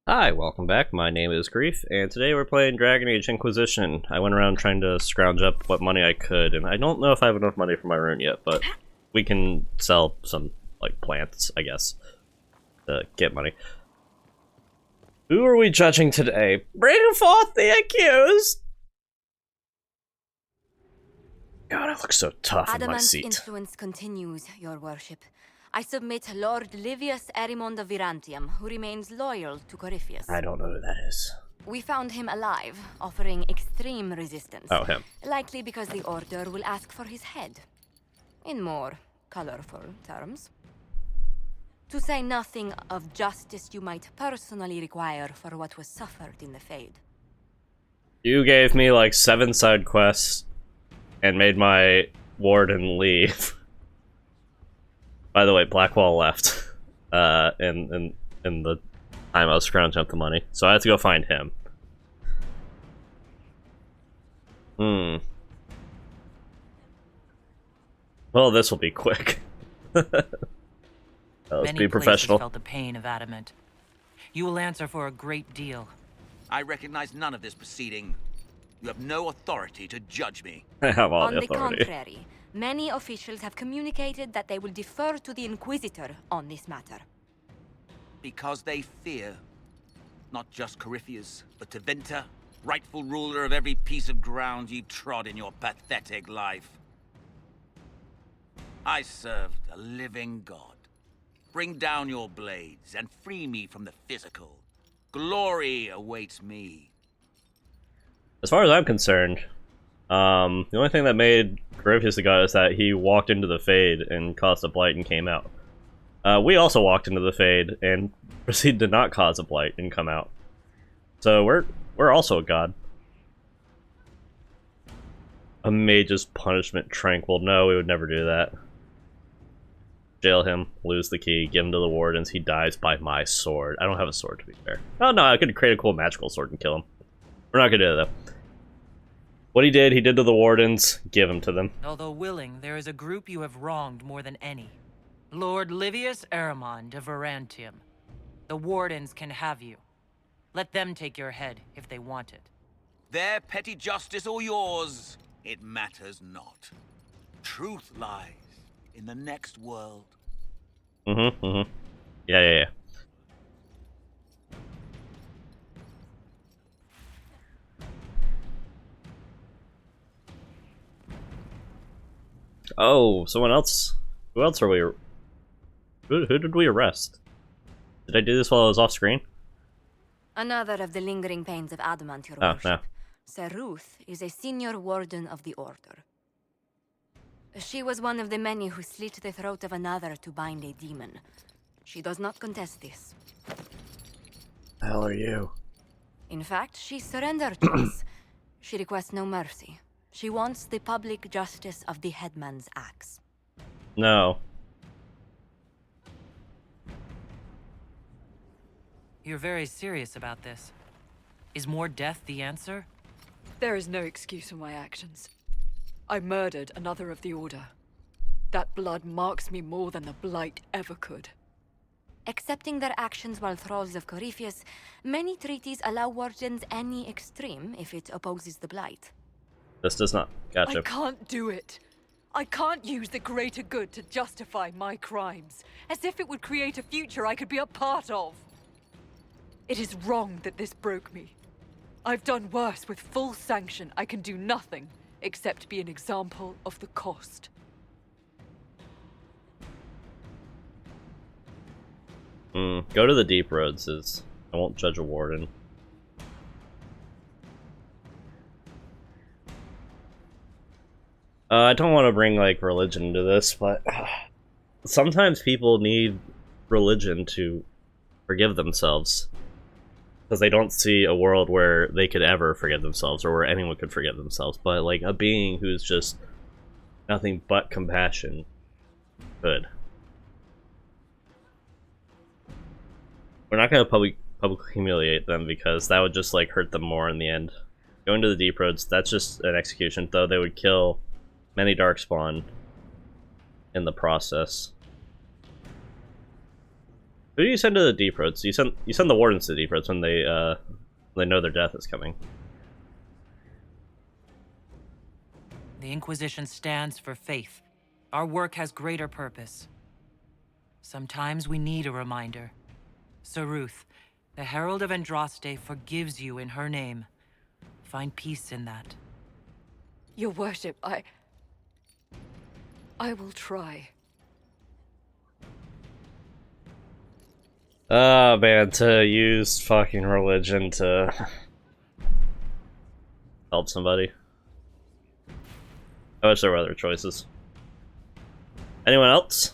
Hi, welcome back. My name is Grief, and today we're playing Dragon Age Inquisition. I went around trying to scrounge up what money I could, and I don't know if I have enough money for my rune yet, but we can sell some, like, plants, I guess, to get money. Who are we judging today? Bring forth the accused! God, I look so tough in my Adamant's seat. influence continues, your worship. I submit Lord Livius Erimond of Virantium, who remains loyal to Corypheus. I don't know who that is. We found him alive, offering extreme resistance. Oh, him. Likely because the Order will ask for his head. In more colorful terms. To say nothing of justice you might personally require for what was suffered in the Fade. You gave me, like, 7 side quests and made my warden leave. By the way, Blackwall left in the time I was scrounging up the money, so I have to go find him. Well, this will be quick. Let's be professional. Felt the pain of adamant. You will answer for a great deal. I recognize none of this proceeding. You have no authority to judge me. I have all On the the authority. contrary, many officials have communicated that they will defer to the Inquisitor on this matter. Because they fear. Not just Corypheus, but Teventa, rightful ruler of every piece of ground you've trod in your pathetic life. I served a living god. Bring down your blades and free me from the physical. Glory awaits me. As far as I'm concerned, the only thing that made Corypheus the god is that he walked into the Fade and caused a blight and came out. We also walked into the Fade and proceeded to not cause a blight and come out. So we're also a god. A mage's punishment tranquil. No, we would never do that. Jail him, lose the key, give him to the wardens, he dies by my sword. I don't have a sword, to be fair. Oh no, I could create a cool magical sword and kill him. We're not gonna do that, though. What he did to the wardens, give him to them. Although willing, there is a group you have wronged more than any. Lord Livius Erimond of Virantium. The wardens can have you. Let them take your head if they want it. Their petty justice or yours, it matters not. Truth lies in the next world. Yeah. Oh, someone else. Who else are we? Who did we arrest? Did I do this while I was off screen? Another of the lingering pains of adamant, your Oh, worship. no. Sir Ruth is a senior warden of the Order. She was one of the many who slit the throat of another to bind a demon. She does not contest this. The hell are you? In fact, she surrendered to us. She requests no mercy. She wants the public justice of the headman's axe. No. You're very serious about this. Is more death the answer? There is no excuse for my actions. I murdered another of the Order. That blood marks me more than the Blight ever could. Accepting their actions while thralls of Corypheus, many treaties allow wardens any extreme if it opposes the Blight. This does not. Gotcha. I can't do it. I can't use the greater good to justify my crimes, as if it would create a future I could be a part of. It is wrong that this broke me. I've done worse with full sanction. I can do nothing except be an example of the cost. Go to the deep roads. I won't judge a warden. I don't want to bring, like, religion into this, but sometimes people need religion to forgive themselves. Because they don't see a world where they could ever forgive themselves, or where anyone could forgive themselves. But, like, a being who's just nothing but compassion could. We're not going to publicly humiliate them, because that would just, like, hurt them more in the end. Going to the deep roads, that's just an execution, though they would kill many darkspawn in the process. Who do you send to the deep roads? You send the wardens to the deep roads when they know their death is coming. The Inquisition stands for faith. Our work has greater purpose. Sometimes we need a reminder. Saruth, the Herald of Andraste, forgives you in her name. Find peace in that. Your worship, I will try. Ah, man, to use fucking religion to help somebody. I wish there were other choices. Anyone else?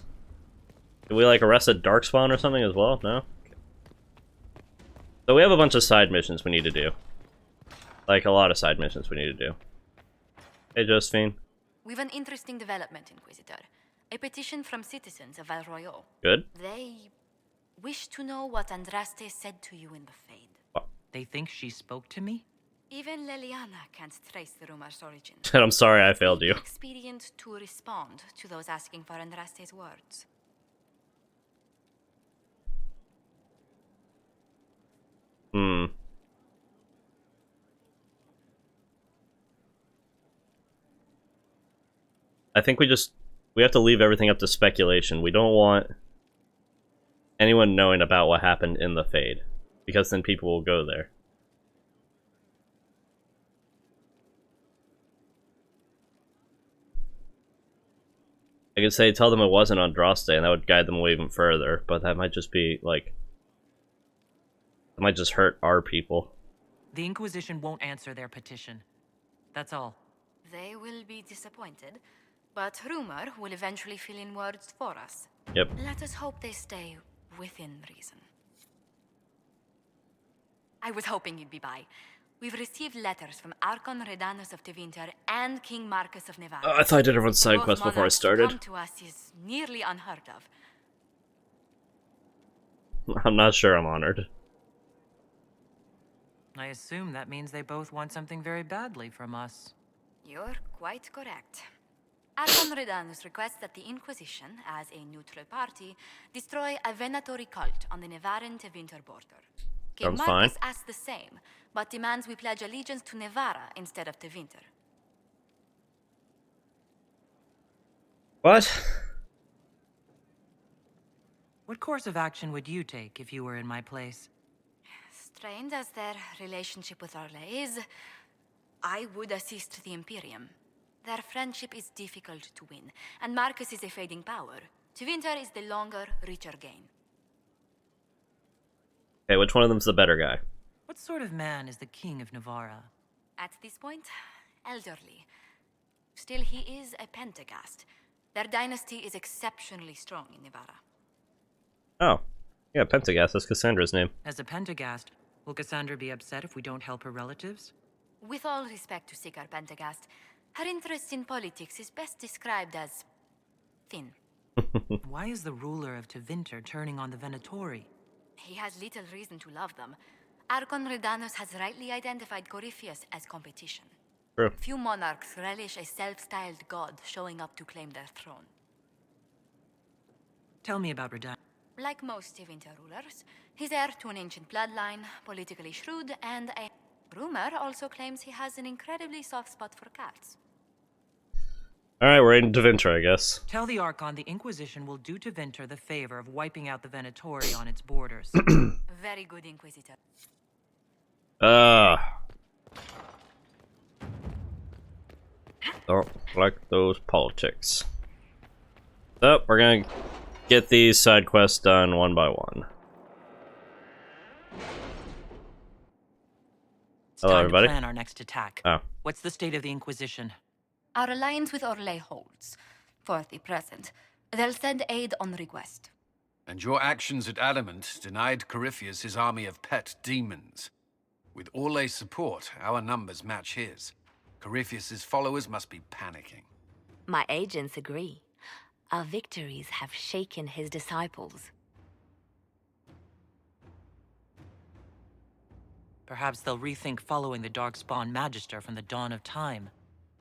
Did we like arrest a Darkspawn or something as well? No? Okay. So we have a bunch of side missions we need to do. Like a lot of side missions we need to do. Hey, Josephine. We've an interesting development, Inquisitor. A petition from citizens of Val Royal. Good. They wish to know what Andraste said to you in the Fade. They think she spoke to me? Even Leliana can't trace the rumor's origin. And I'm sorry I failed you. Expedient to respond to those asking for Andraste's words. I think we have to leave everything up to speculation. We don't want anyone knowing about what happened in the Fade, because then people will go there. I could say tell them it wasn't Andraste, and that would guide them away even further, but that might just be, like... It might just hurt our people. The Inquisition won't answer their petition. That's all. They will be disappointed, but rumor will eventually fill in words for us. Yep. Let us hope they stay within reason. I was hoping you'd be by. We've received letters from Archon Redanus of Tevinter and King Marcus of Navarre. I thought I did everyone's side Both quest before I monarchs to started. come to us is nearly unheard of. I'm not sure I'm honored. I assume that means they both want something very badly from us. You're quite correct. Archon Redanus requests that the Inquisition, as a neutral party, destroy a venatory cult on the Nevarran-Tevinter border. King Sounds Marcus fine. asks the same, but demands we pledge allegiance to Nevarra instead of Tevinter. What? What course of action would you take if you were in my place? Strained as their relationship with Orlais is, I would assist the Imperium. Their friendship is difficult to win, and Marcus is a fading power. Tevinter is the longer, richer gain. Okay, which one of them's the better guy? What sort of man is the King of Navarra? At this point, elderly. Still, he is a Pentagast. Their dynasty is exceptionally strong in Navarra. Oh. Yeah, Pentagast, that's Cassandra's name. As a Pentagast, will Cassandra be upset if we don't help her relatives? With all respect to Sigar Pentagast, her interest in politics is best described as thin. Why is the ruler of Tevinter turning on the Venatori? He has little reason to love them. Archon Redanus has rightly identified Corypheus as competition. True. Few monarchs relish a self-styled god showing up to claim their throne. Tell me about Redan. Like most Tevinter rulers, he's heir to an ancient bloodline, politically shrewd, and a rumor also claims he has an incredibly soft spot for cats. Alright, we're in Tevinter, I guess. Tell the Archon the Inquisition will do Tevinter the favor of wiping out the Venatori on its borders. Very good, Inquisitor. Don't like those politics. So, we're gonna get these side quests done one by one. It's Hello, time everybody. to plan our next attack. Oh. What's the state of the Inquisition? Our alliance with Orlais holds. For the present, they'll send aid on request. And your actions at Adamant denied Corypheus his army of pet demons. With Orlay's support, our numbers match his. Corypheus's followers must be panicking. My agents agree. Our victories have shaken his disciples. Perhaps they'll rethink following the Darkspawn Magister from the dawn of time.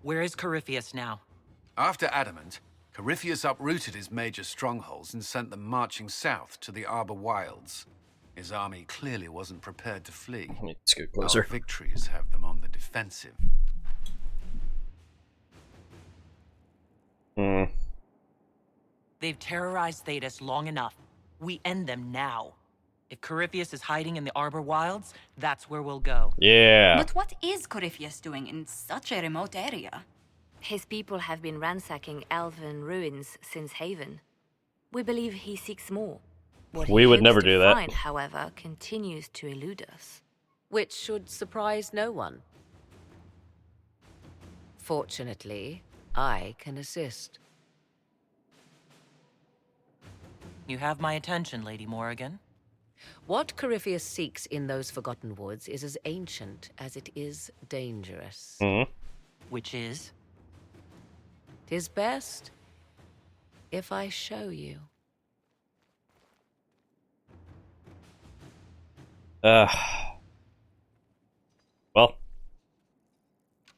Where is Corypheus now? After Adamant, Corypheus uprooted his major strongholds and sent them marching south to the Arbor Wilds. His army clearly wasn't prepared to flee. Let's get Our closer. victories have them on the defensive. They've terrorized Thedas long enough. We end them now. If Corypheus is hiding in the Arbor Wilds, that's where we'll go. Yeah. But what is Corypheus doing in such a remote area? His people have been ransacking elven ruins since Haven. We believe he seeks more. What We he would hopes never to do that. find, however, continues to elude us. Which should surprise no one. Fortunately, I can assist. You have my attention, Lady Morrigan. What Corypheus seeks in those Forgotten Woods is as ancient as it is dangerous. Which is? 'Tis best if I show you. Well,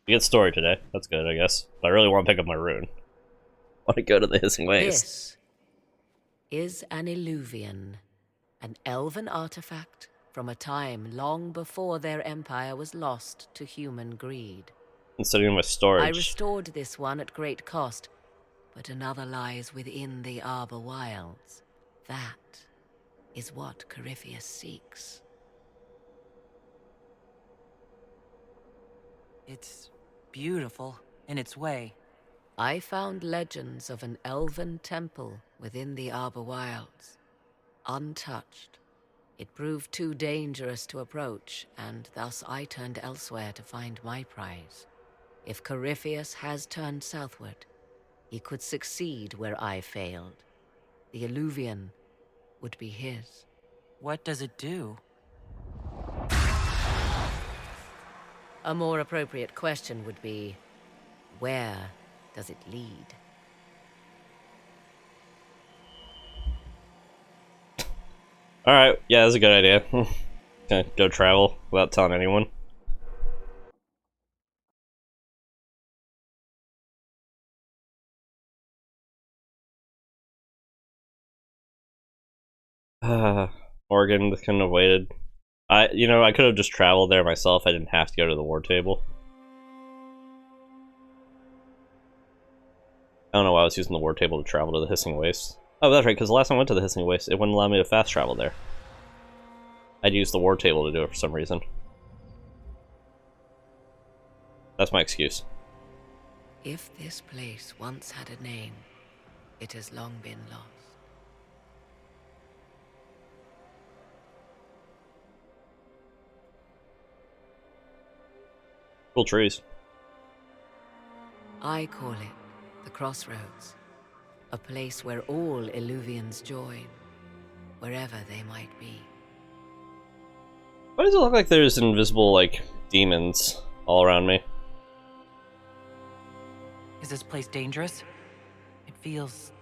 we get story today. That's good, I guess. But I really want to pick up my rune. I want to go to the Hissing Waves. This is an Illuvian, an elven artifact from a time long before their empire was lost to human greed. I'm sitting in my storage. I restored this one at great cost, but another lies within the Arbor Wilds. That is what Corypheus seeks. It's beautiful in its way. I found legends of an elven temple within the Arbor Wilds, untouched. It proved too dangerous to approach, and thus I turned elsewhere to find my prize. If Corypheus has turned southward, he could succeed where I failed. The Illuvian would be his. What does it do? A more appropriate question would be, where does it lead? Alright, yeah, that's a good idea. Gonna go travel without telling anyone. Morgan couldn't have waited. I could have just traveled there myself. I didn't have to go to the war table. I don't know why I was using the war table to travel to the Hissing Waste. Oh, that's right, because the last time I went to the Hissing Waste, it wouldn't allow me to fast travel there. I'd use the war table to do it for some reason. That's my excuse. If this place once had a name, it has long been lost. Cool trees. I call it the Crossroads, a place where all Illuvians join, wherever they might be. Why does it look like there's invisible, demons all around me? Is this place dangerous? It feels...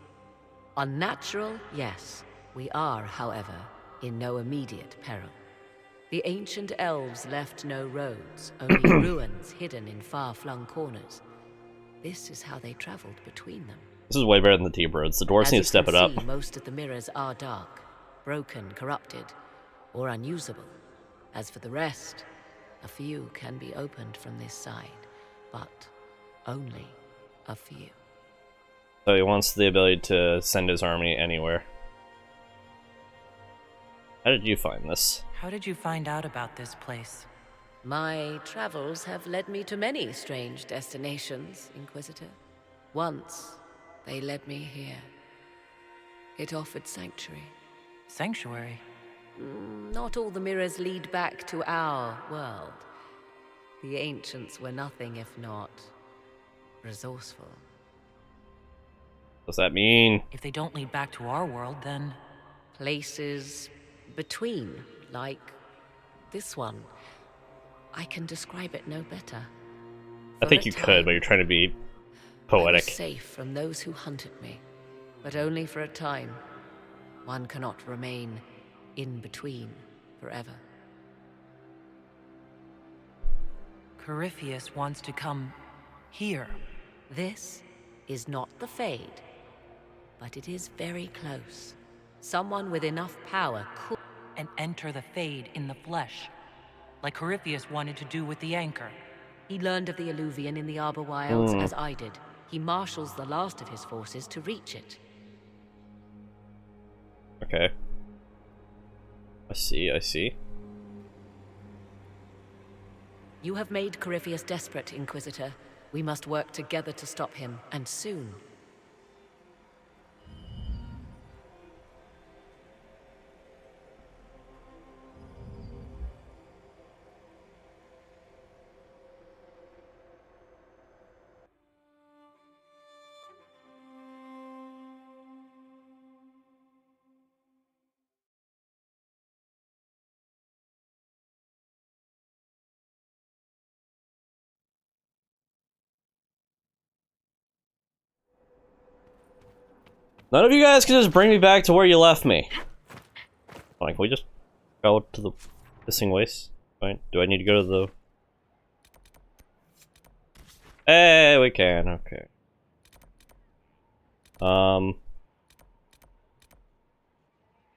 Unnatural, yes. We are, however, in no immediate peril. The ancient elves left no roads, only ruins hidden in far-flung corners. This is how they traveled between them. This is way better than the T-Birds. The dwarves As need you to step can it up. see, most of the mirrors are dark, broken, corrupted, or unusable. As for the rest, a few can be opened from this side, but only a few. So he wants the ability to send his army anywhere. How did you find this? How did you find out about this place? My travels have led me to many strange destinations, Inquisitor. Once, they led me here. It offered sanctuary. Sanctuary? Not all the mirrors lead back to our world. The ancients were nothing if not resourceful. What's that mean? If they don't lead back to our world, then... Places between, like this one. I can describe it no better. I think you could, but you're trying to be I was poetic. safe from those who hunted me, but only for a time. One cannot remain in between forever. Corypheus wants to come here. This is not the Fade. but it is very close. Someone with enough power could... And enter the Fade in the flesh, like Corypheus wanted to do with the Anchor. He learned of the Alluvian in the Arbor Wilds, as I did. He marshals the last of his forces to reach it. Okay. I see, I see. You have made Corypheus desperate, Inquisitor. We must work together to stop him, and soon. None of you guys can just bring me back to where you left me. Fine, can we just go to the missing waste? Fine. Do I need to go to the... Hey, we can, okay. Go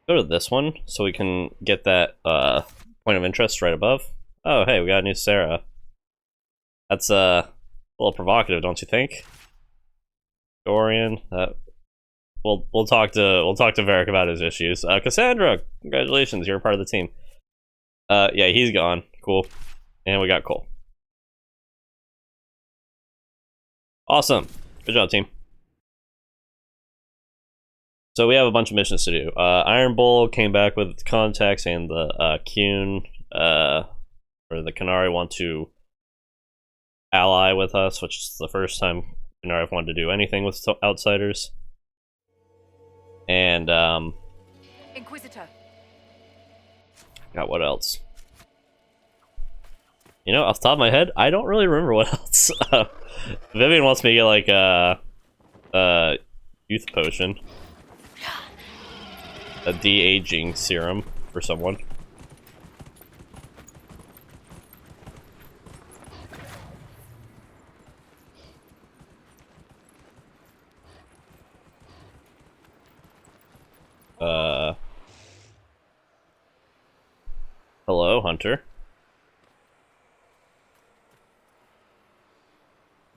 to this one, so we can get that, point of interest right above. Oh, hey, we got a new Sarah. That's, a little provocative, don't you think? Dorian, We'll talk to Varric about his issues. Cassandra, congratulations, you're a part of the team. Yeah, he's gone. Cool. And we got Cole. Awesome. Good job, team. So we have a bunch of missions to do. Iron Bull came back with contacts, and the Kuhn, or the Canari want to ally with us, which is the first time Canari have wanted to do anything with outsiders. And Inquisitor. Got what else? You know, off the top of my head, I don't really remember what else. Vivian wants me to get like a youth potion, a de-aging serum for someone. Hello, Hunter.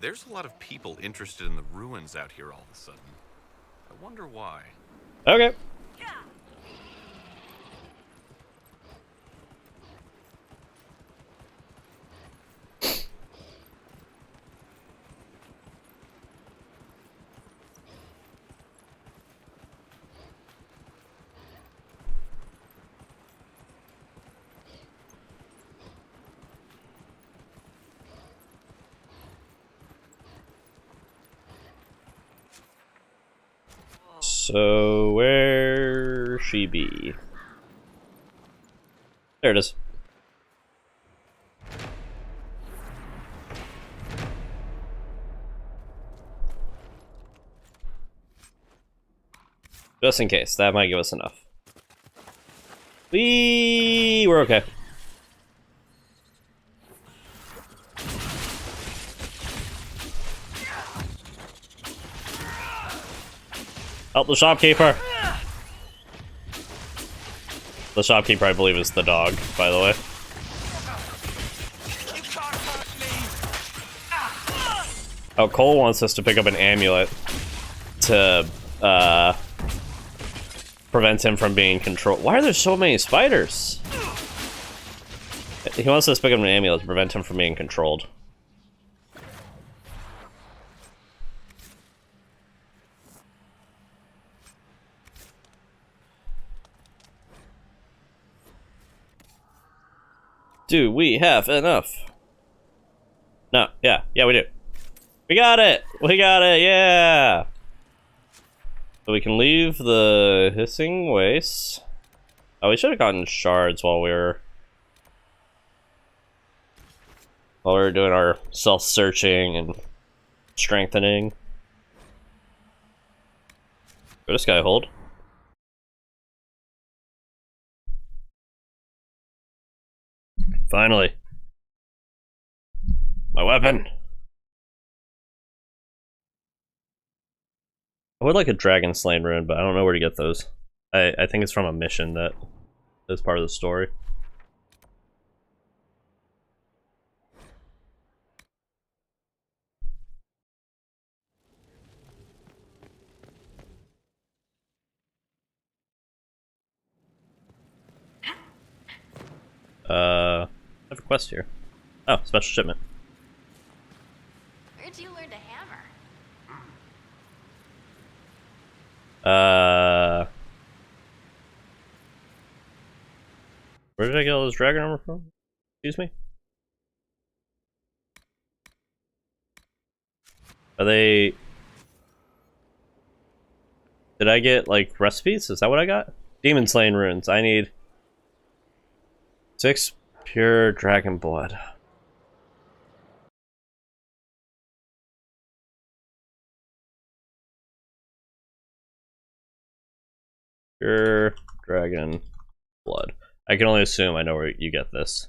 There's a lot of people interested in the ruins out here all of a sudden. I wonder why. Okay. So, where she be? There it is. Just in case, that might give us enough. We're okay. Help the shopkeeper! The shopkeeper, I believe, is the dog, by the way. Oh, Cole wants us to pick up an amulet to, prevent him from being controlled. Why are there so many spiders? He wants us to pick up an amulet to prevent him from being controlled. Do we have enough? No, yeah, we do. We got it! We got it, yeah! So we can leave the hissing wastes. Oh, we should have gotten shards while we were doing our self-searching and strengthening. Go to Skyhold. Finally. My weapon. I would like a dragon slain rune, but I don't know where to get those. I think it's from a mission that is part of the story. I have a quest here. Oh, special shipment. Where'd you learn to hammer? Where did I get all this dragon armor from? Excuse me? Are they... Did I get, like, recipes? Is that what I got? Demon Slaying runes. I need 6 pure dragon blood. Pure dragon blood. I can only assume I know where you get this.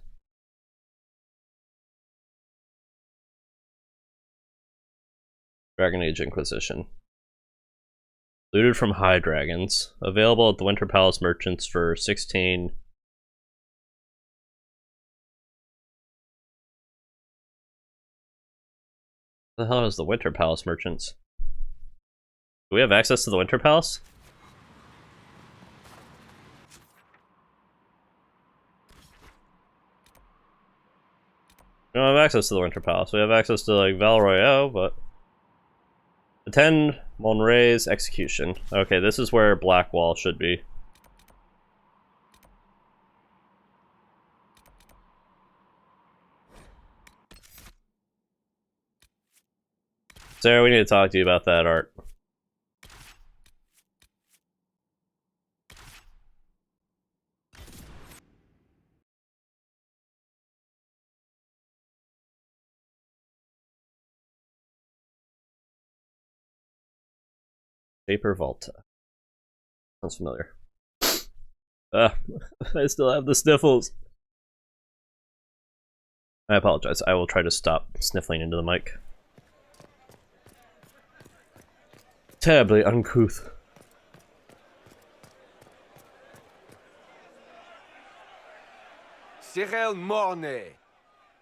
Dragon Age Inquisition. Looted from High Dragons. Available at the Winter Palace merchants for 16. What the hell is the Winter Palace merchants? Do we have access to the Winter Palace? We don't have access to the Winter Palace. We have access to, like, Val Royeaux, but... Attend Monray's execution. Okay, this is where Blackwall should be. Sarah, we need to talk to you about that art. Vapor Volta. Sounds familiar. I still have the sniffles. I apologize. I will try to stop sniffling into the mic. Terribly uncouth. Cyril Mornay,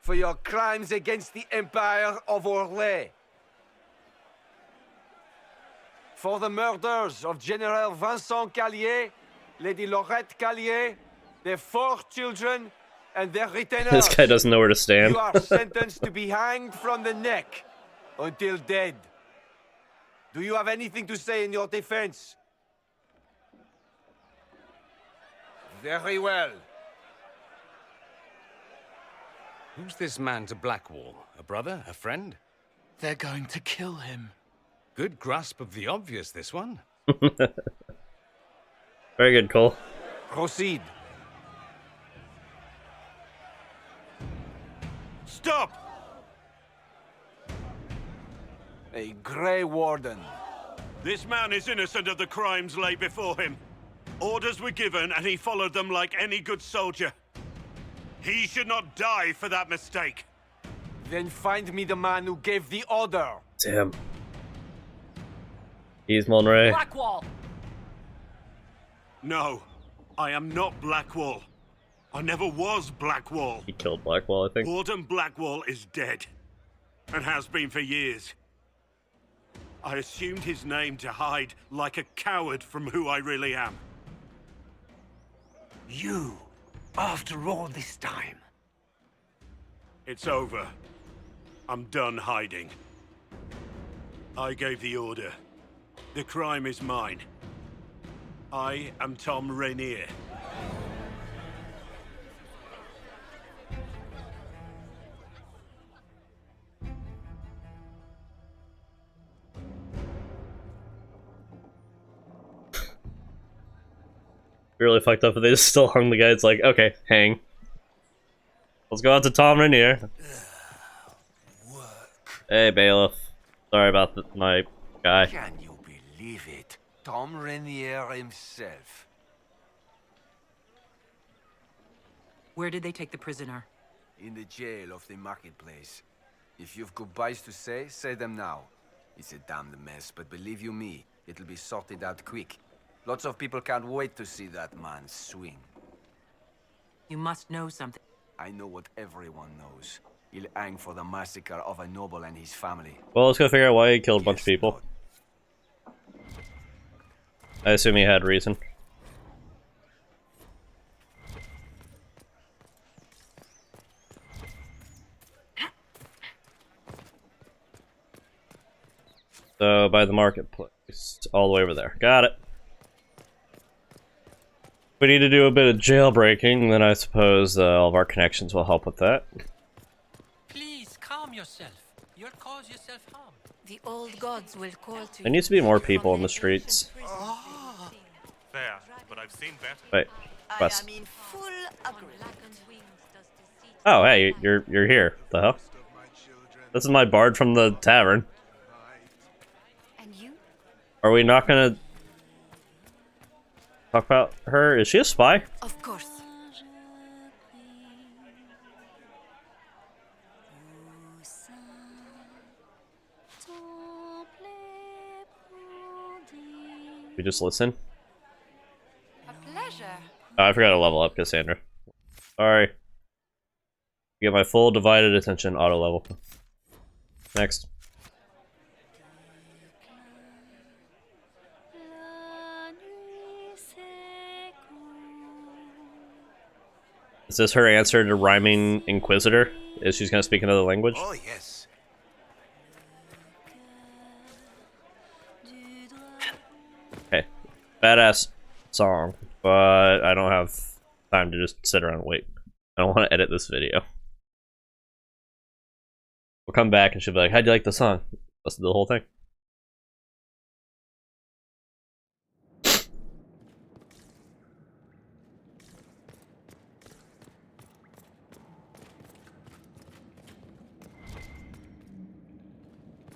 for your crimes against the Empire of Orlais. For the murders of General Vincent Callier, Lady Laurette Callier, their 4 children, and their retainers. This guy doesn't know where to stand. You are sentenced to be hanged from the neck until dead. Do you have anything to say in your defense? Very well. Who's this man to Blackwall? A brother? A friend? They're going to kill him. Good grasp of the obvious, this one. Very good, Cole. Proceed. Stop! A Grey Warden. This man is innocent of the crimes laid before him. Orders were given and he followed them like any good soldier. He should not die for that mistake. Then find me the man who gave the order. Damn. He's Monray. Blackwall! No, I am not Blackwall. I never was Blackwall. He killed Blackwall, I think. Warden Blackwall is dead, and has been for years. I assumed his name to hide like a coward from who I really am. You, after all this time. It's over. I'm done hiding. I gave the order. The crime is mine. I am Tom Rainier. Really fucked up if they just still hung the guy. It's like, okay, hang. Let's go out to Tom Rainier. Hey, bailiff. Sorry about my guy. Can you believe it? Tom Rainier himself. Where did they take the prisoner? In the jail of the marketplace. If you've goodbyes to say, say them now. It's a damned mess, but believe you me, It'll be sorted out quick. Lots of people can't wait to see that man swing. You must know something. I know what everyone knows. He'll hang for the massacre of a noble and his family. Well, let's go figure out why he killed a bunch of people. I assume he had reason. So, by the marketplace. All the way over there. Got it. We need to do a bit of jailbreaking, then I suppose all of our connections will help with that. Please calm yourself. You'll cause yourself harm. The old gods will call to There needs to be more people in the streets. Fair, but I've seen better. Wait, quest. I am in full agreement. Oh, hey, you're here. The hell? This is my bard from the tavern. And you? Are we not gonna talk about her? Is she a spy? Of course. We just listen. A pleasure. Oh, I forgot to level up Cassandra. Sorry. Get my full divided attention auto level. Next. Is this her answer to rhyming Inquisitor? Is she's gonna speak another language? Oh, yes. Okay. Badass song, but I don't have time to just sit around and wait. I don't want to edit this video. We'll come back and she'll be like, how'd you like the song? Listen to the whole thing.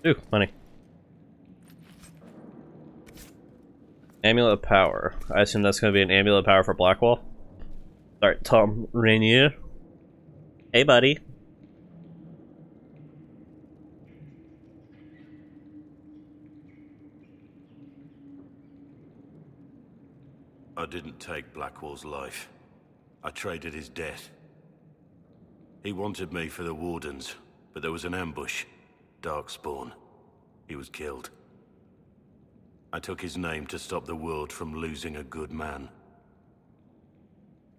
Ooh, money. Amulet of Power. I assume that's going to be an Amulet of Power for Blackwall. Sorry, Tom Rainier. Hey, buddy. I didn't take Blackwall's life. I traded his death. He wanted me for the Wardens, but there was an ambush. Darkspawn. He was killed. I took his name to stop the world from losing a good man.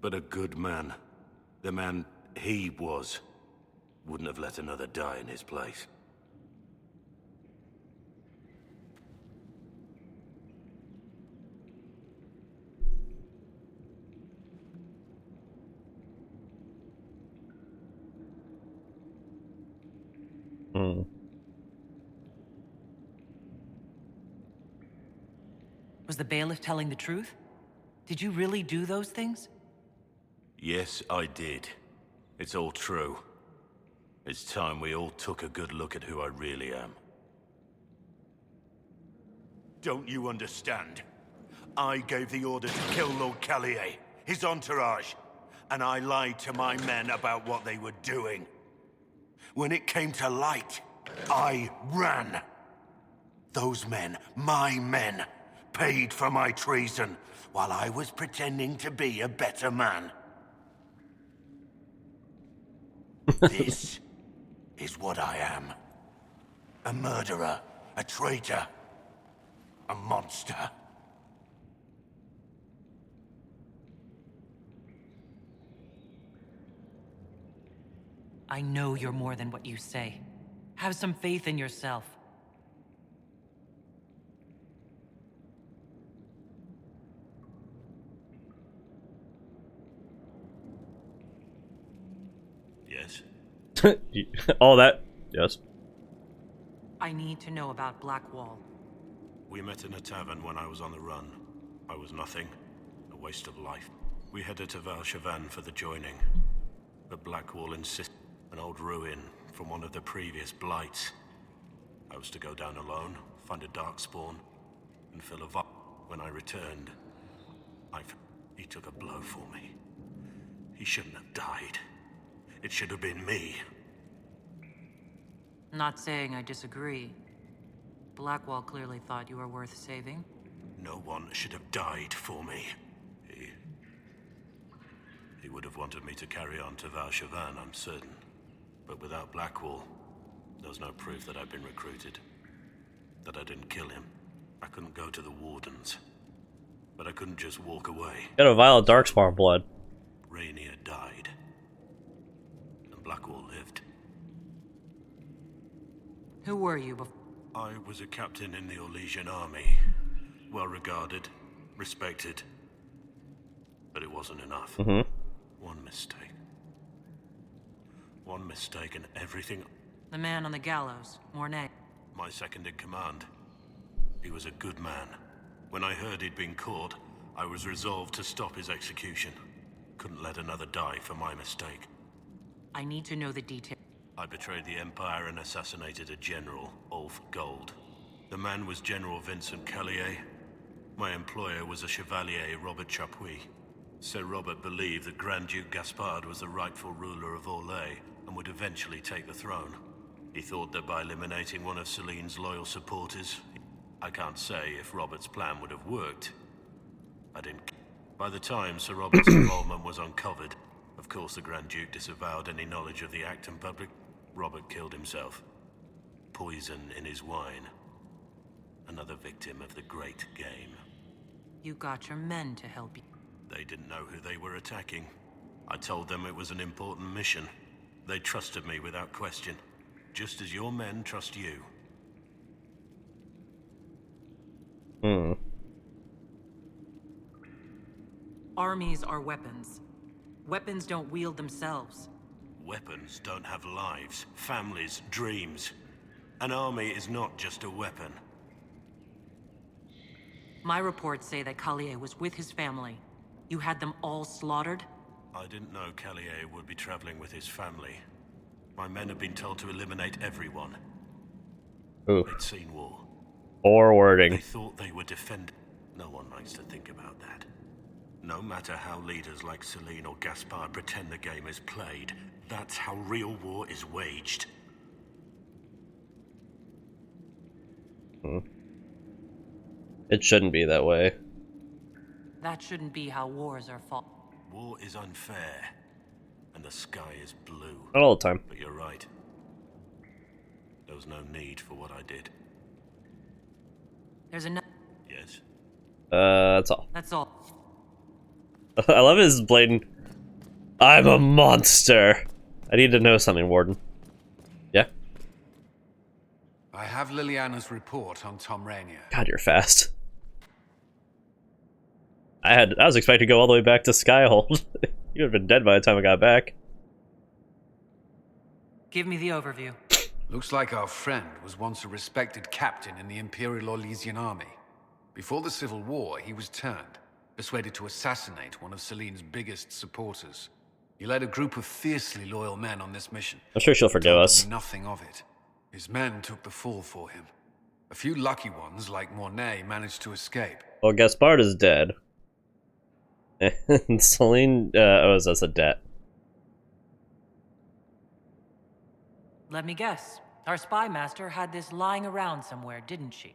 But a good man, the man he was, wouldn't have let another die in his place. Was the bailiff telling the truth? Did you really do those things? Yes, I did. It's all true. It's time we all took a good look at who I really am. Don't you understand? I gave the order to kill Lord Callier, his entourage, and I lied to my men about what they were doing. When it came to light, I ran. Those men, my men, paid for my treason while I was pretending to be a better man. This is what I am. A murderer, a traitor, a monster. I know you're more than what you say. Have some faith in yourself. Yes? All that, yes. I need to know about Blackwall. We met in a tavern when I was on the run. I was nothing. A waste of life. We headed to Valshavan for the joining. But Blackwall insisted an old ruin from one of the previous blights. I was to go down alone, find a darkspawn, and fill a vial. When I returned, he took a blow for me. He shouldn't have died. It should have been me. Not saying I disagree. Blackwall clearly thought you were worth saving. No one should have died for me. He would have wanted me to carry on to Valchavan, I'm certain. But without Blackwall, there's no proof that I'd been recruited. That I didn't kill him. I couldn't go to the Wardens. But I couldn't just walk away. Got a vial of Darkspawn blood. Rainier died. And Blackwall lived. Who were you before? I was a captain in the Orlesian army. Well regarded, respected. But it wasn't enough. One mistake. One mistake and everything... The man on the gallows, Mornay. My second in command. He was a good man. When I heard he'd been caught, I was resolved to stop his execution. Couldn't let another die for my mistake. I need to know the details. I betrayed the Empire and assassinated a general, Ulf Gold. The man was General Vincent Callier. My employer was a Chevalier, Robert Chapuis. Sir Robert believed that Grand Duke Gaspard was the rightful ruler of Orlais and would eventually take the throne. He thought that by eliminating one of Celine's loyal supporters, I can't say if Robert's plan would have worked. I didn't. By the time Sir Robert's involvement was uncovered, of course the Grand Duke disavowed any knowledge of the act in public. Robert killed himself. Poison in his wine. Another victim of the great game. You got your men to help you. They didn't know who they were attacking. I told them it was an important mission. They trusted me without question. Just as your men trust you. Armies are weapons. Weapons don't wield themselves. Weapons don't have lives, families, dreams. An army is not just a weapon. My reports say that Callier was with his family. You had them all slaughtered? I didn't know Callier would be traveling with his family. My men have been told to eliminate everyone. Oof. They'd seen war. Poor wording. They thought they were defending. No one likes to think about that. No matter how leaders like Celine or Gaspard pretend the game is played, that's how real war is waged. It shouldn't be that way. That shouldn't be how wars are fought. War is unfair, and the sky is blue. Not all the time. But you're right. There was no need for what I did. There's enough. Yes? That's all. That's all. I love his blatant, I'm a monster. I need to know something, Warden. Yeah? I have Liliana's report on Tom Rainier. God, you're fast. I was expecting to go all the way back to Skyhold. You would have been dead by the time I got back. Give me the overview. Looks like our friend was once a respected captain in the Imperial Orlesian army. Before the Civil War, he was turned, persuaded to assassinate one of Celine's biggest supporters. He led a group of fiercely loyal men on this mission. I'm sure she'll forgive us. Nothing of it. His men took the fall for him. A few lucky ones, like Mornay, managed to escape. Well, Gaspard is dead. And Celine owes us a debt. Let me guess. Our spy master had this lying around somewhere, didn't she?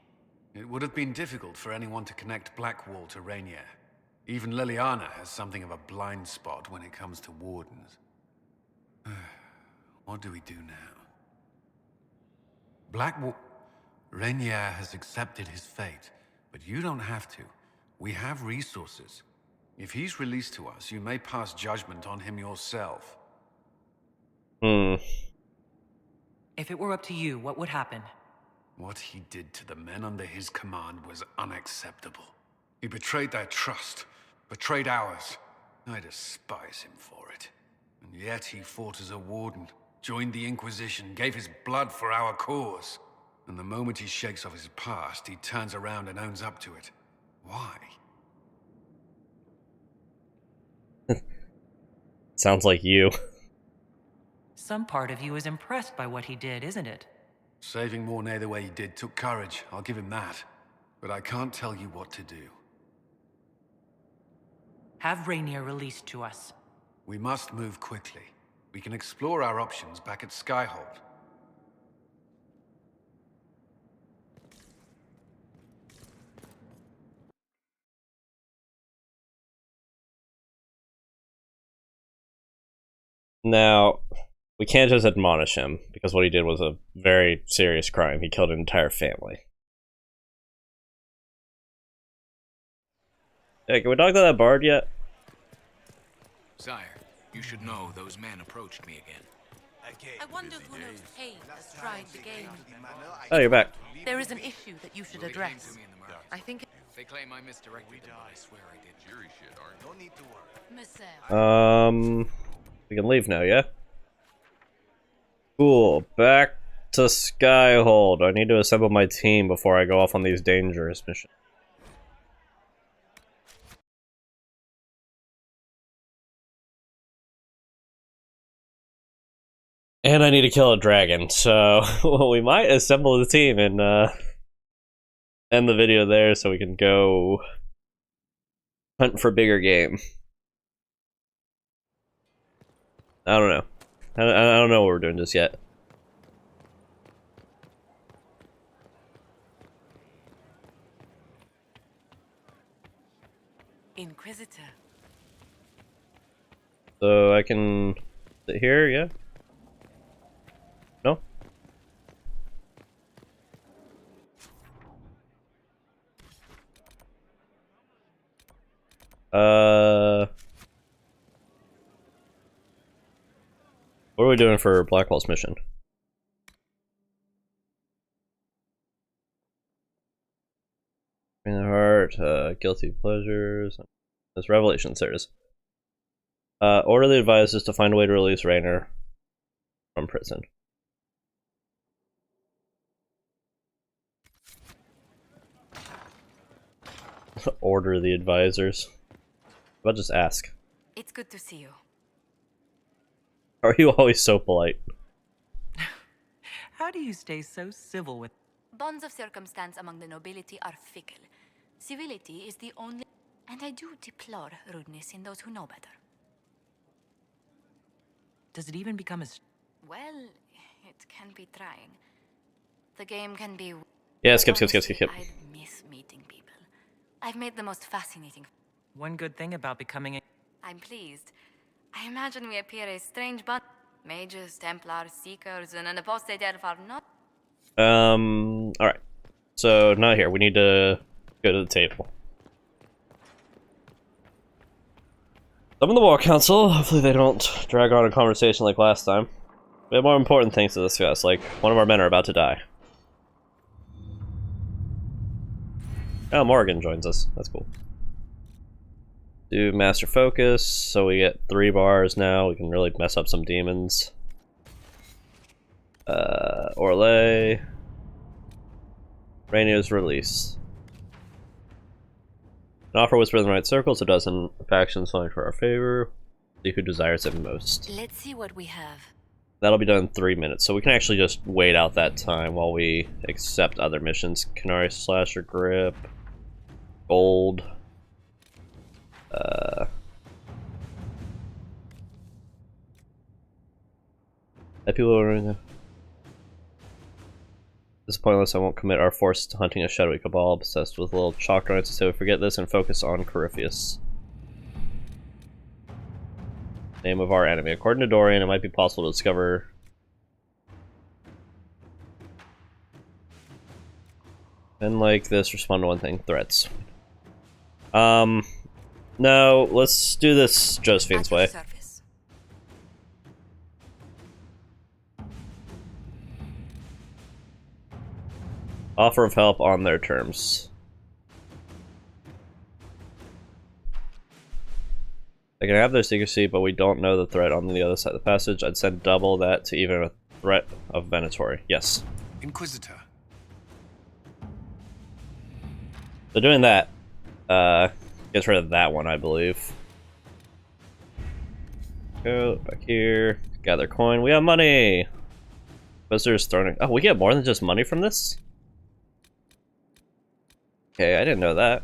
It would have been difficult for anyone to connect Blackwall to Rainier. Even Liliana has something of a blind spot when it comes to wardens. What do we do now? Blackwall... Rainier has accepted his fate, but you don't have to. We have resources. If he's released to us, you may pass judgment on him yourself. Hmm. If it were up to you, what would happen? What he did to the men under his command was unacceptable. He betrayed their trust, betrayed ours. I despise him for it. And yet he fought as a warden, joined the Inquisition, gave his blood for our cause. And the moment he shakes off his past, he turns around and owns up to it. Why? Sounds like you. Some part of you is impressed by what he did, isn't it? Saving Mornay the way he did took courage, I'll give him that. But I can't tell you what to do. Have Rainier released to us. We must move quickly. We can explore our options back at Skyhold. Now, we can't just admonish him, because what he did was a very serious crime. He killed an entire family. Hey, can we talk to that bard yet? Sire, you should know those men approached me again. I wonder who knows pain has tried the game. Oh, you're back. There is an issue that you should address. I think They claim I misdirected them, but I swear I did. Jury shit, aren't you? No need to worry. We can leave now, yeah? Cool. Back to Skyhold. I need to assemble my team before I go off on these dangerous missions. And I need to kill a dragon, so we might assemble the team and end the video there so we can go hunt for bigger game. I don't know. I don't know what we're doing just yet. Inquisitor. So I can sit here, yeah? No? What are we doing for Blackwall's mission? In the heart, guilty pleasures. There's Revelations, there it is. Order the advisors to find a way to release Raynor from prison. Order the advisors. I'll just ask. It's good to see you. Are you always so polite? How do you stay so civil with... Bonds of circumstance among the nobility are fickle. Civility is the only... And I do deplore rudeness in those who know better. Does it even become as... Well, it can be trying. The game can be... Yeah, skip. I miss meeting people. I've made the most fascinating... One good thing about becoming a... I'm pleased. I imagine we appear a strange bunch. Mages, Templars, Seekers, and an apostate elf are not... Alright. So, not here. We need to go to the table. Summon the War Council. Hopefully they don't drag on a conversation like last time. We have more important things to discuss, like one of our men are about to die. Oh, Morgan joins us. That's cool. Do Master Focus, so we get 3 bars now. We can really mess up some demons. Orlais. Raynier's release. An offer whisper in the right circle, so a dozen factions falling for our favor. See who desires it most. Let's see what we have. That'll be done in 3 minutes, so we can actually just wait out that time while we accept other missions. Canary Slasher Grip. Gold. People are in there. This is pointless. I won't commit our forces to hunting a shadowy cabal obsessed with little chalk drawings, so we forget this and focus on Corypheus. Name of our enemy. According to Dorian, it might be possible to discover... And like this, respond to one thing. Threats. No, let's do this Josephine's way. Offer of help on their terms. They can have their secrecy, but we don't know the threat on the other side of the passage. I'd send double that to even a threat of Venatori. Yes. Inquisitor. So doing that, gets rid of that one, I believe. Go back here, gather coin. We have money! Visitor's throwing... Oh, we get more than just money from this? Okay, I didn't know that.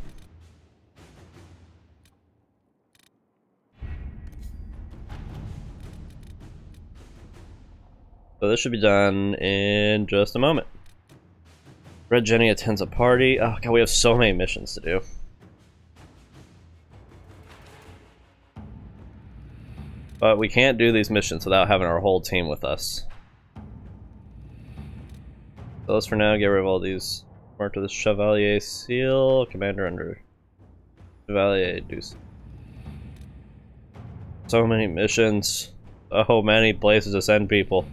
So this should be done in just a moment. Red Jenny attends a party. Oh god, we have so many missions to do. But we can't do these missions without having our whole team with us. So let's for now get rid of all these. Mark to the Chevalier seal. Commander under Chevalier Deuce. So many missions. Oh, many places to send people.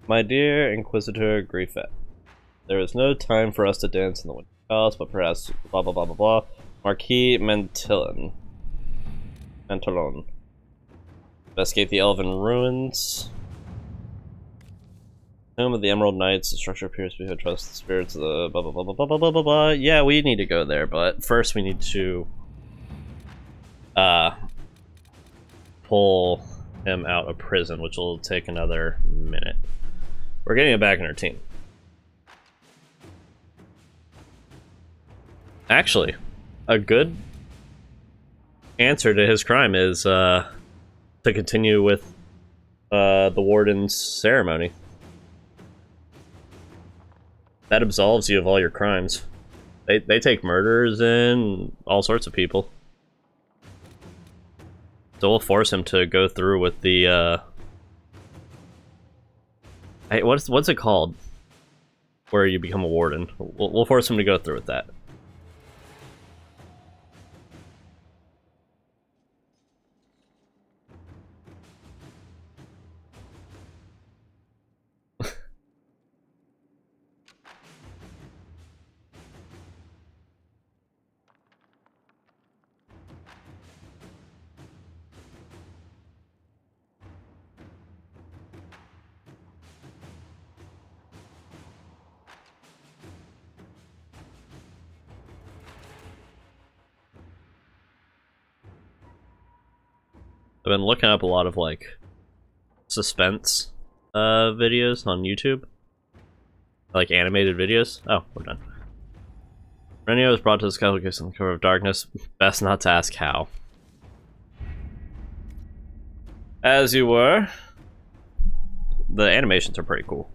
My dear Inquisitor Griffet, there is no time for us to dance in the Winter Palace, but perhaps blah blah blah blah blah. Marquis Mentillon. Investigate the Elven ruins. Home of the Emerald Knights. The structure appears to be trust the spirits of the blah blah blah blah blah blah blah blah blah. Yeah, we need to go there, but first we need to pull him out of prison, which will take another minute. We're getting it back in our team. Actually, a good answer to his crime is to continue with the warden's ceremony. That absolves you of all your crimes. They take murderers and all sorts of people. So we'll force him to go through with the hey, what's it called? Where you become a warden. We'll force him to go through with that. I've been looking up a lot of like suspense videos on YouTube, like animated videos. Oh, we're done. Renio was brought to the Skylar case on the cover of Darkness. Best not to ask how. As you were. The animations are pretty cool.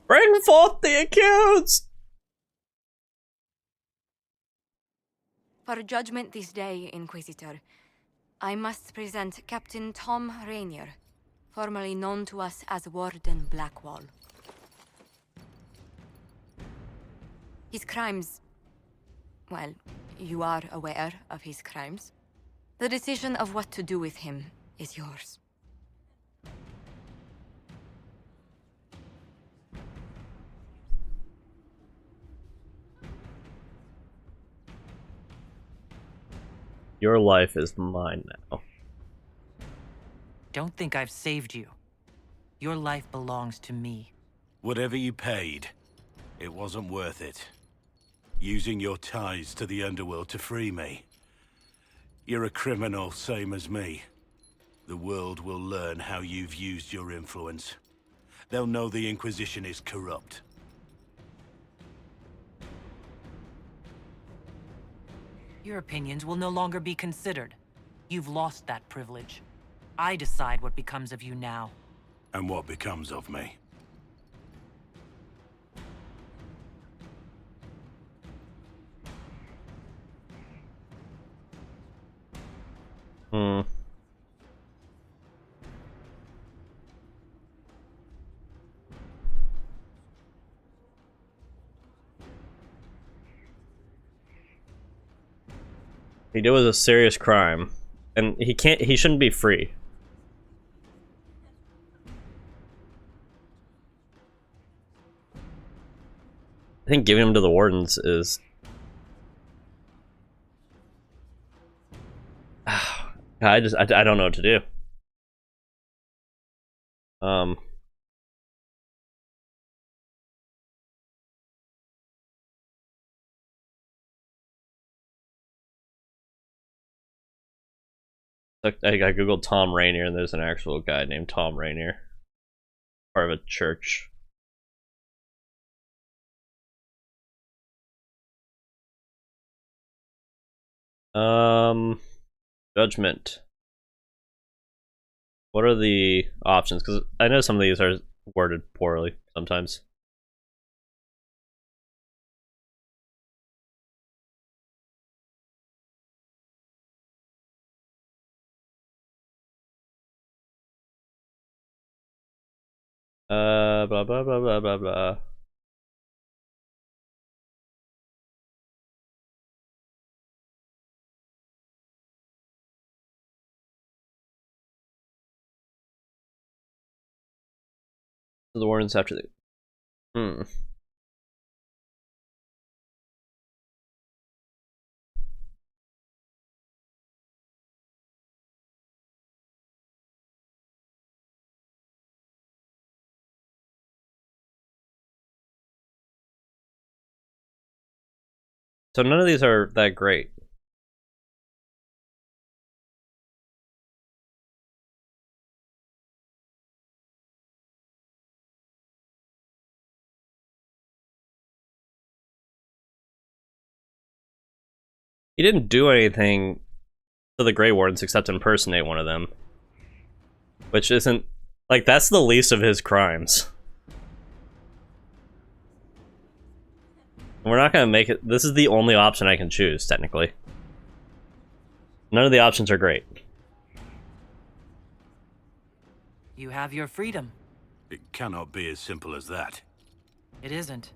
Bring forth the accused! For judgment this day, Inquisitor, I must present Captain Tom Rainier, formerly known to us as Warden Blackwall. His crimes... well, you are aware of his crimes. The decision of what to do with him is yours. Your life is mine now. Don't think I've saved you. Your life belongs to me. Whatever you paid, it wasn't worth it. Using your ties to the underworld to free me. You're a criminal, same as me. The world will learn how you've used your influence. They'll know the Inquisition is corrupt. Your opinions will no longer be considered. You've lost that privilege. I decide what becomes of you now. And what becomes of me? He did was a serious crime, and he shouldn't be free. I think giving him to the wardens is... I don't know what to do. I googled Tom Rainier, and there's an actual guy named Tom Rainier, part of a church. Judgment. What are the options? Because I know some of these are worded poorly sometimes. Blah blah blah blah blah blah. So the warrants after the. So none of these are that great. He didn't do anything to the Grey Wardens except impersonate one of them. Which isn't... Like, that's the least of his crimes. We're not gonna make it... This is the only option I can choose, technically. None of the options are great. You have your freedom. It cannot be as simple as that. It isn't.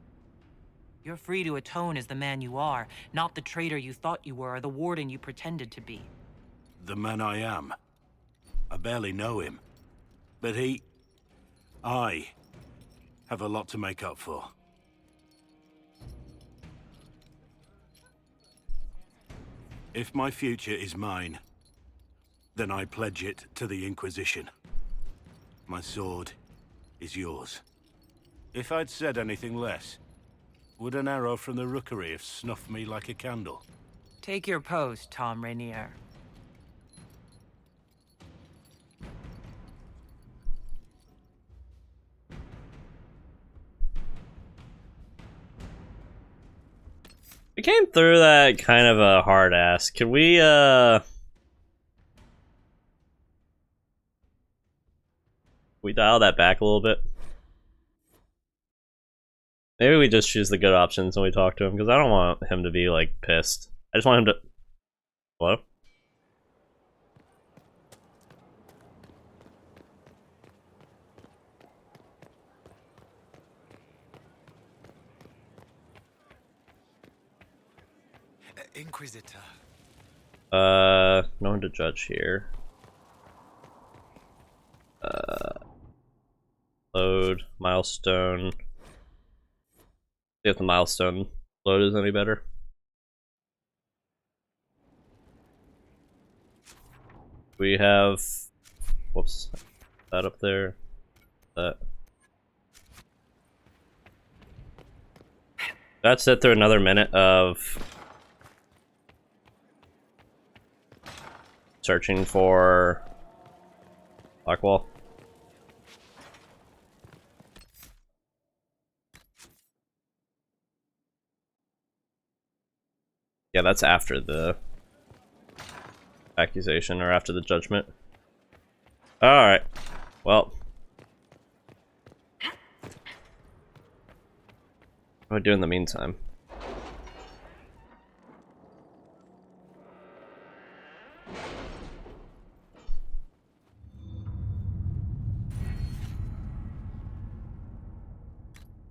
You're free to atone as the man you are, not the traitor you thought you were or the warden you pretended to be. The man I am. I barely know him. But I have a lot to make up for. If my future is mine, then I pledge it to the Inquisition. My sword is yours. If I'd said anything less, would an arrow from the rookery have snuffed me like a candle? Take your post, Tom Rainier. We came through that kind of a hard ass. Can we dial that back a little bit? Maybe we just choose the good options when we talk to him, because I don't want him to be, like, pissed. I just want him to... Hello? Inquisitor. No one to judge here. Load, milestone. See if the milestone load is any better. We have, whoops, that up there, that. Let's sit through another minute of searching for Blackwall. Yeah, that's after the accusation, or after the judgment. Alright, well. What do I do in the meantime?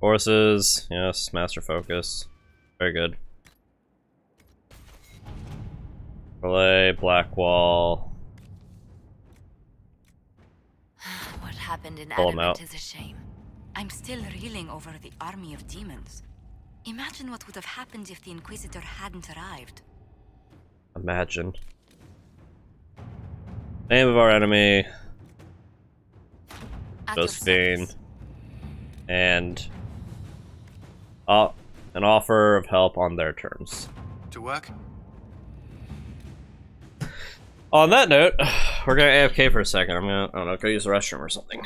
Horses, yes, master focus. Very good. Relay, Blackwall. What happened in Pull 'em out. Adamant is a shame. I'm still reeling over the army of demons. Imagine what would have happened if the Inquisitor hadn't arrived. Imagine. Name of our enemy. At your Josephine. And an offer of help on their terms. To work? On that note, we're gonna AFK for a second. I'm gonna, I don't know, go use the restroom or something.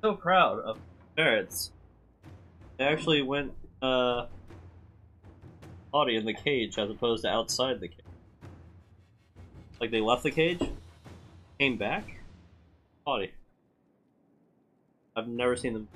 So proud of parents. They actually went potty in the cage as opposed to outside the cage. Like they left the cage, came back, potty. I've never seen them.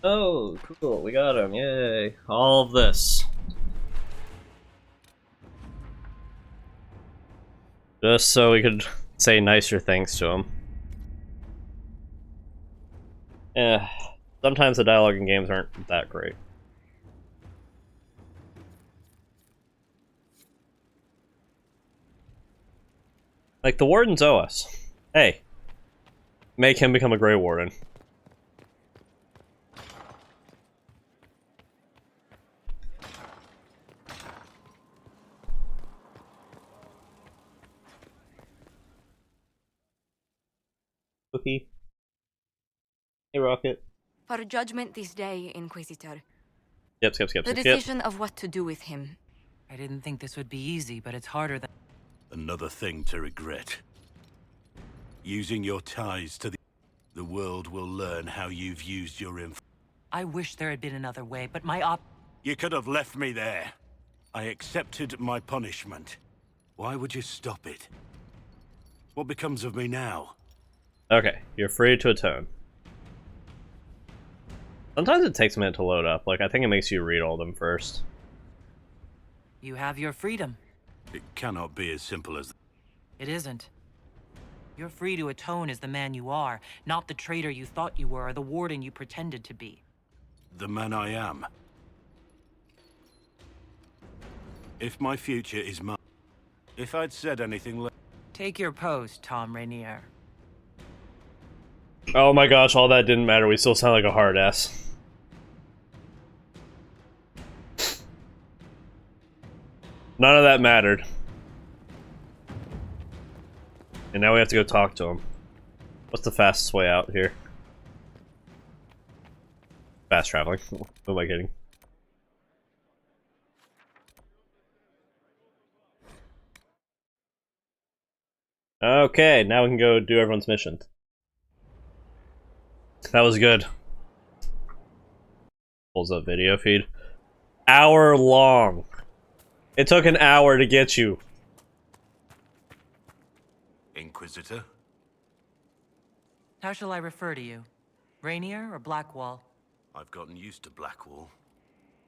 Oh, cool, we got him, yay. All of this. Just so we could say nicer things to him. Yeah, sometimes the dialogue in games aren't that great. Like, the Wardens owe us. Hey, make him become a Grey Warden. Cookie. Hey, Rocket. For judgment this day, Inquisitor. Skip. The decision of what to do with him. I didn't think this would be easy, but it's harder than... Another thing to regret. Using your ties to the world will learn how you've used your influence. I wish there had been another way, but my You could have left me there. I accepted my punishment. Why would you stop it? What becomes of me now? Okay, you're free to atone. Sometimes it takes a minute to load up. Like, I think it makes you read all of them first. You have your freedom. It cannot be as simple as... It isn't. You're free to atone as the man you are, not the traitor you thought you were or the warden you pretended to be. The man I am. If my future is mine... If I'd said anything Take your post, Tom Rainier. Oh my gosh, all that didn't matter. We still sound like a hard ass. None of that mattered. And now we have to go talk to him. What's the fastest way out here? Fast traveling. Who am I kidding? Okay, now we can go do everyone's mission. That was good. Pulls up video feed. Hour long. It took an hour to get you. Inquisitor? How shall I refer to you? Rainier or Blackwall? I've gotten used to Blackwall.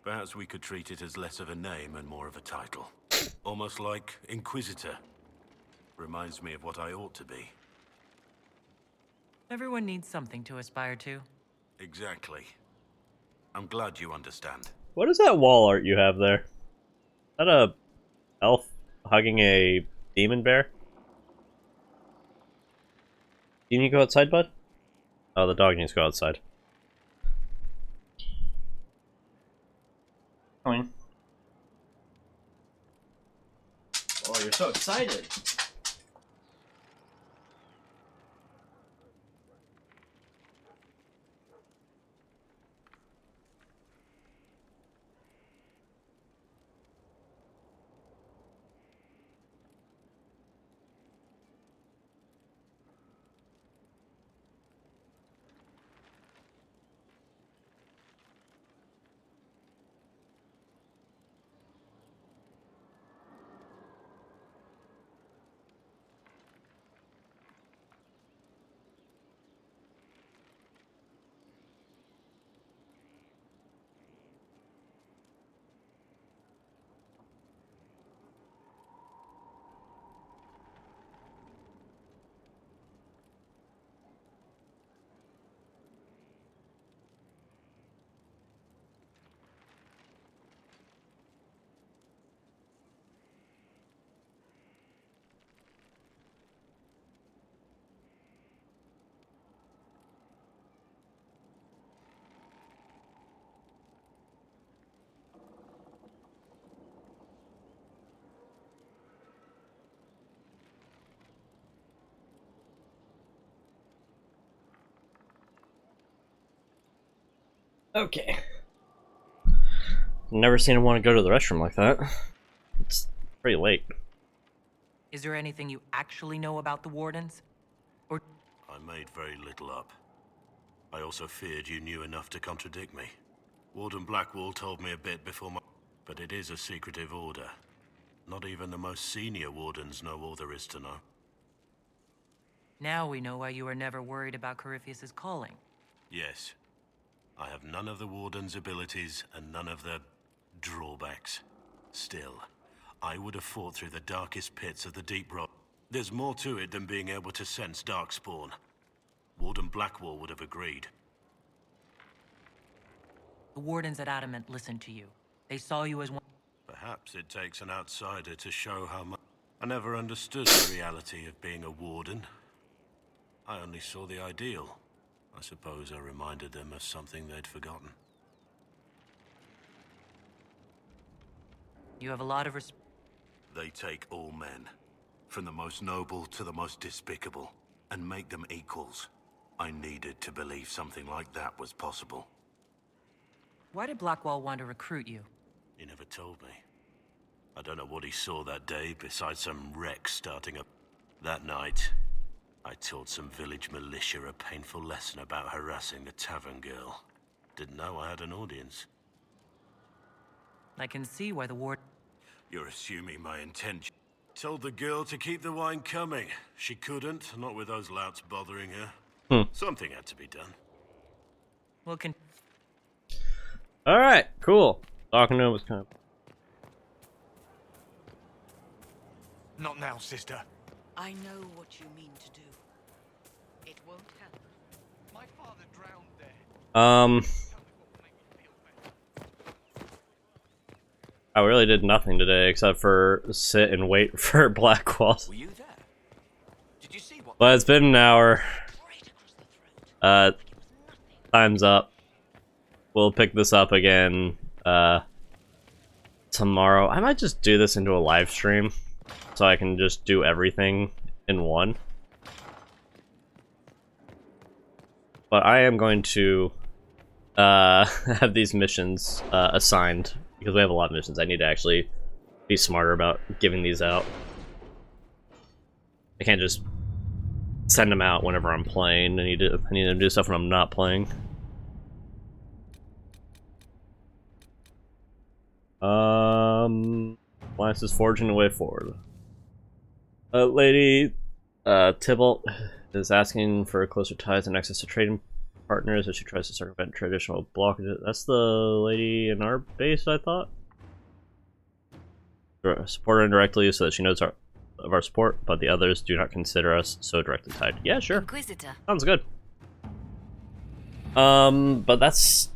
Perhaps we could treat it as less of a name and more of a title. Almost like Inquisitor. Reminds me of what I ought to be. Everyone needs something to aspire to. Exactly. I'm glad you understand. What is that wall art you have there? Is that a elf hugging a demon bear? You need to go outside, bud? Oh, the dog needs to go outside. Come in. Oh, you're so excited! Okay. Never seen him want to go to the restroom like that. It's pretty late. Is there anything you actually know about the Wardens? Or I made very little up. I also feared you knew enough to contradict me. Warden Blackwall told me a bit before my... But it is a secretive order. Not even the most senior wardens know all there is to know. now we know why you were never worried about Corypheus's calling. Yes. I have none of the Warden's abilities and none of the drawbacks. Still, I would have fought through the darkest pits of the Deep Rock. There's more to it than being able to sense Darkspawn. Warden Blackwall would have agreed. The Wardens at Adamant listened to you. They saw you as one... Perhaps it takes an outsider to show how much... I never understood the reality of being a Warden. I only saw the ideal. I suppose I reminded them of something they'd forgotten. You have a lot of They take all men, from the most noble to the most despicable, and make them equals. I needed to believe something like that was possible. Why did Blackwall want to recruit you? He never told me. I don't know what he saw that day besides some wreck starting up. That night, I taught some village militia a painful lesson about harassing the tavern girl. Didn't know I had an audience. I can see why the Warden... You're assuming my intention. Told the girl to keep the wine coming. She couldn't, not with those louts bothering her. Something had to be done. Well, Alright, cool. Talking to him was kind of... Not now, sister. I know what you mean to do. It won't help. My father drowned there. I really did nothing today except for sit and wait for Blackwall. Were you there? Did you see what... Well, it's been an hour. Time's up. We'll pick this up again tomorrow. I might just do this into a live stream so I can just do everything in one. But I am going to have these missions assigned because we have a lot of missions. I need to actually be smarter about giving these out. I can't just send them out whenever I'm playing. I need to do stuff when I'm not playing. Alliance is forging a way forward. Lady Tybalt is asking for closer ties and access to trading partners as she tries to circumvent traditional blockages. That's the lady in our base, I thought. Support her indirectly so that she knows of our support, but the others do not consider us so directly tied. Yeah, sure. Inquisitor. Sounds good. But that's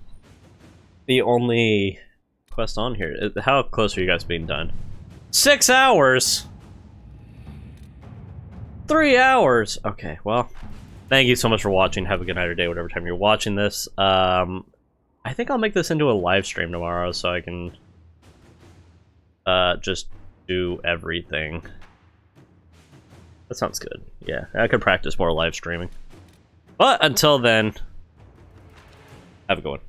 the only quest on here. How close are you guys being done? 6 hours! 3 hours! Okay, well, thank you so much for watching. Have a good night or day, whatever time you're watching this. I think I'll make this into a live stream tomorrow so I can just do everything. That sounds good. Yeah, I could practice more live streaming. But until then, have a good one.